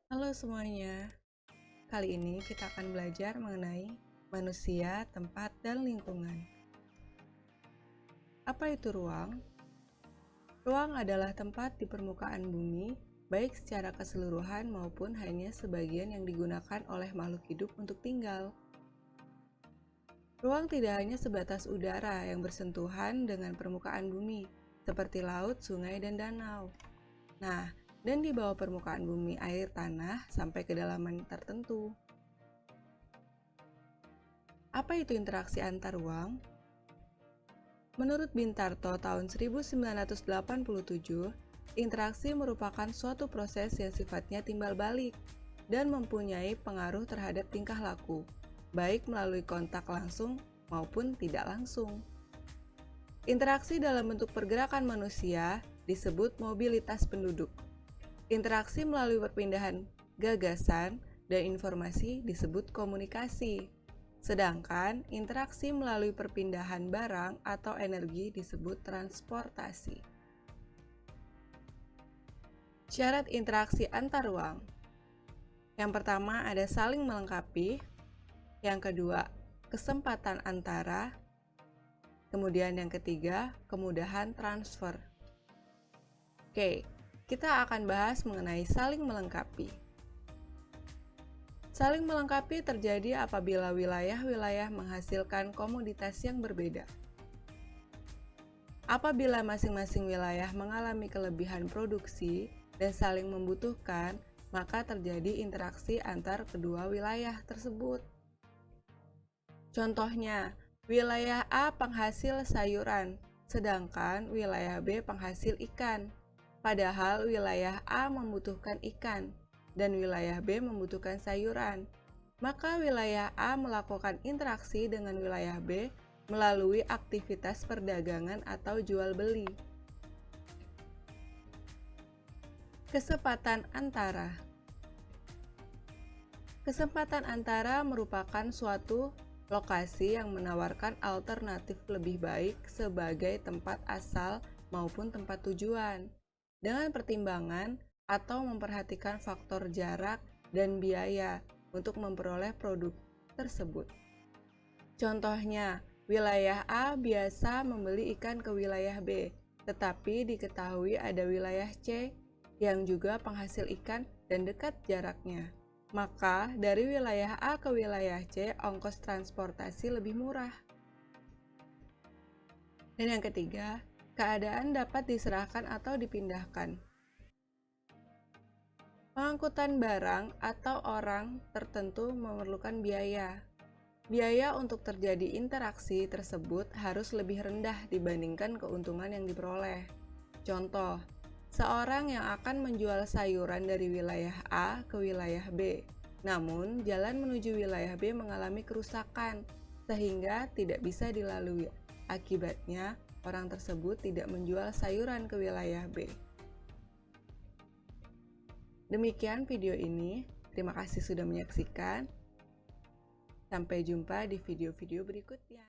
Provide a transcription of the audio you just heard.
Halo semuanya, kali ini kita akan belajar mengenai manusia, tempat, dan lingkungan. Apa itu ruang? Ruang adalah tempat di permukaan bumi, baik secara keseluruhan maupun hanya sebagian yang digunakan oleh makhluk hidup untuk tinggal. Ruang tidak hanya sebatas udara yang bersentuhan dengan permukaan bumi, seperti laut, sungai, dan danau. Nah, dan di bawah permukaan bumi air tanah sampai kedalaman tertentu. Apa itu interaksi antar ruang? Menurut Bintarto tahun 1987, interaksi merupakan suatu proses yang sifatnya timbal balik dan mempunyai pengaruh terhadap tingkah laku, baik melalui kontak langsung maupun tidak langsung. Interaksi dalam bentuk pergerakan manusia disebut mobilitas penduduk. Interaksi melalui perpindahan gagasan dan informasi disebut komunikasi. Sedangkan interaksi melalui perpindahan barang atau energi disebut transportasi. Syarat interaksi antar ruang. Yang pertama ada saling melengkapi. Yang kedua, kesempatan antara. Kemudian yang ketiga, kemudahan transfer. Oke, kita akan bahas mengenai saling melengkapi. Saling melengkapi terjadi apabila wilayah-wilayah menghasilkan komoditas yang berbeda. Apabila masing-masing wilayah mengalami kelebihan produksi dan saling membutuhkan, maka terjadi interaksi antar kedua wilayah tersebut. Contohnya, wilayah A penghasil sayuran, sedangkan wilayah B penghasil ikan. Padahal wilayah A membutuhkan ikan dan wilayah B membutuhkan sayuran. Maka wilayah A melakukan interaksi dengan wilayah B melalui aktivitas perdagangan atau jual beli. Kesempatan antara. Kesempatan antara merupakan suatu lokasi yang menawarkan alternatif lebih baik sebagai tempat asal maupun tempat tujuan, dengan pertimbangan atau memperhatikan faktor jarak dan biaya untuk memperoleh produk tersebut. Contohnya, wilayah A biasa membeli ikan ke wilayah B, tetapi diketahui ada wilayah C yang juga penghasil ikan dan dekat jaraknya. Maka dari wilayah A ke wilayah C, ongkos transportasi lebih murah. Dan yang ketiga, keadaan dapat diserahkan atau dipindahkan. Pengangkutan barang atau orang tertentu memerlukan biaya. Biaya untuk terjadi interaksi tersebut harus lebih rendah dibandingkan keuntungan yang diperoleh. Contoh, seorang yang akan menjual sayuran dari wilayah A ke wilayah B, namun jalan menuju wilayah B mengalami kerusakan sehingga tidak bisa dilalui. Akibatnya, orang tersebut tidak menjual sayuran ke wilayah B. Demikian video ini. Terima kasih sudah menyaksikan. Sampai jumpa di video-video berikutnya.